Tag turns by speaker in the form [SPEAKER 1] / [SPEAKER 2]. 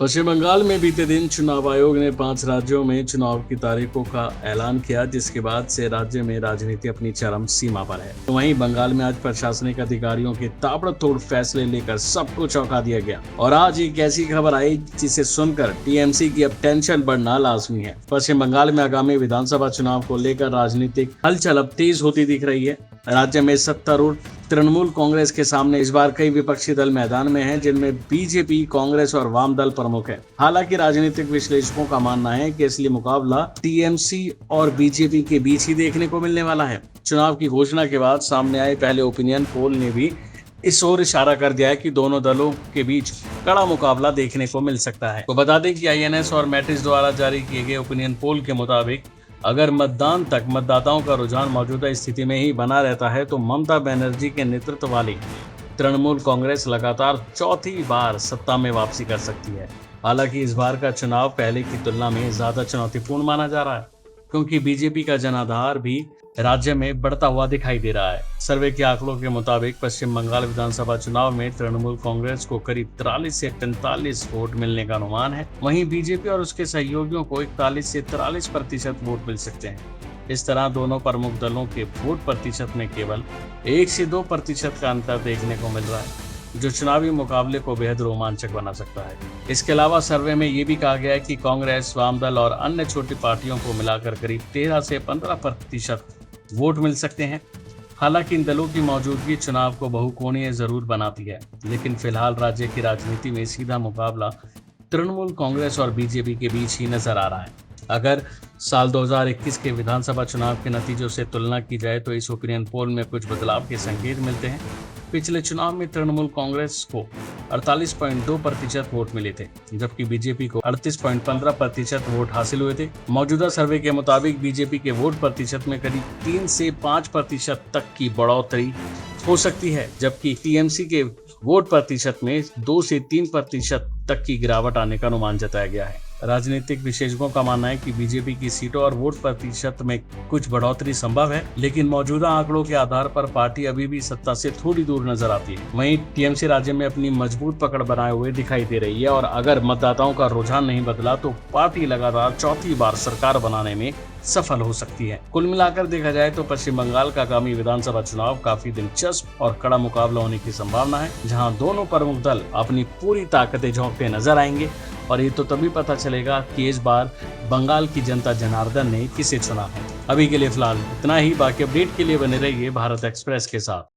[SPEAKER 1] पश्चिम बंगाल में बीते दिन चुनाव आयोग ने 5 राज्यों में चुनाव की तारीखों का ऐलान किया, जिसके बाद से राज्य में राजनीति अपनी चरम सीमा पर है। वहीं बंगाल में आज प्रशासनिक अधिकारियों के ताबड़तोड़ फैसले लेकर सबको चौंका दिया गया और आज एक ऐसी खबर आई जिसे सुनकर टीएमसी की अब टेंशन बढ़ना लाजमी है। पश्चिम बंगाल में आगामी विधानसभा चुनाव को लेकर राजनीतिक हलचल अब तेज होती दिख रही है। राज्य में सत्तारूढ़ तृणमूल कांग्रेस के सामने इस बार कई विपक्षी दल मैदान में हैं, जिनमें बीजेपी, कांग्रेस और वाम दल प्रमुख है। हालांकि राजनीतिक विश्लेषकों का मानना है कि असली मुकाबला टीएमसी और बीजेपी के बीच ही देखने को मिलने वाला है। चुनाव की घोषणा के बाद सामने आए पहले ओपिनियन पोल ने भी इस ओर इशारा कर दिया है कि दोनों दलों के बीच कड़ा मुकाबला देखने को मिल सकता है। तो बता दें कि आईएनएस और मैट्रिक्स द्वारा जारी किए गए ओपिनियन पोल के मुताबिक अगर मतदान तक मतदाताओं का रुझान मौजूदा स्थिति में ही बना रहता है तो ममता बनर्जी के नेतृत्व वाली तृणमूल कांग्रेस लगातार चौथी बार सत्ता में वापसी कर सकती है। हालांकि इस बार का चुनाव पहले की तुलना में ज्यादा चुनौतीपूर्ण माना जा रहा है, क्योंकि बीजेपी का जनाधार भी राज्य में बढ़ता हुआ दिखाई दे रहा है। सर्वे के आंकड़ों के मुताबिक पश्चिम बंगाल विधानसभा चुनाव में तृणमूल कांग्रेस को करीब 43 से 43 वोट मिलने का अनुमान है। वहीं बीजेपी और उसके सहयोगियों को 41 से 43% वोट मिल सकते हैं। इस तरह दोनों प्रमुख दलों के वोट प्रतिशत में केवल 1 से 2% का अंतर देखने को मिल रहा है, जो चुनावी मुकाबले को बेहद रोमांचक बना सकता है। इसके अलावा सर्वे में ये भी कहा गया है कि कांग्रेस, वाम दल और अन्य छोटी पार्टियों को मिलाकर करीब 13 से 15% वोट मिल सकते हैं। हालांकि इन दलों की मौजूदगी चुनाव को बहुकोणीय जरूर बनाती है, लेकिन फिलहाल राज्य की राजनीति में सीधा मुकाबला तृणमूल कांग्रेस और बीजेपी के बीच ही नजर आ रहा है। अगर साल 2021 के विधानसभा चुनाव के नतीजों से तुलना की जाए तो इस ओपिनियन पोल में कुछ बदलाव के संकेत मिलते हैं। पिछले चुनाव में तृणमूल कांग्रेस को 48.2% वोट मिले थे, जबकि बीजेपी को 38.15% वोट हासिल हुए थे। मौजूदा सर्वे के मुताबिक बीजेपी के वोट प्रतिशत में करीब 3 से 5% तक की बढ़ोतरी हो सकती है, जबकि टीएमसी के वोट प्रतिशत में 2 से 3% तक की गिरावट आने का अनुमान जताया गया है। राजनीतिक विशेषज्ञों का मानना है कि बीजेपी की सीटों और वोट प्रतिशत में कुछ बढ़ोतरी संभव है, लेकिन मौजूदा आंकड़ों के आधार पर पार्टी अभी भी सत्ता से थोड़ी दूर नजर आती है। वहीं टीएमसी राज्य में अपनी मजबूत पकड़ बनाए हुए दिखाई दे रही है और अगर मतदाताओं का रुझान नहीं बदला तो पार्टी लगातार चौथी बार सरकार बनाने में सफल हो सकती है। कुल मिलाकर देखा जाए तो पश्चिम बंगाल का आगामी विधानसभा चुनाव काफी दिलचस्प और कड़ा मुकाबला होने की संभावना है, जहां दोनों प्रमुख दल अपनी पूरी ताकतें झोंकते नजर आएंगे और ये तो तभी पता चलेगा कि इस बार बंगाल की जनता जनार्दन ने किसे चुना है। अभी के लिए फिलहाल इतना ही। बाकी अपडेट के लिए बने रहिए भारत एक्सप्रेस के साथ।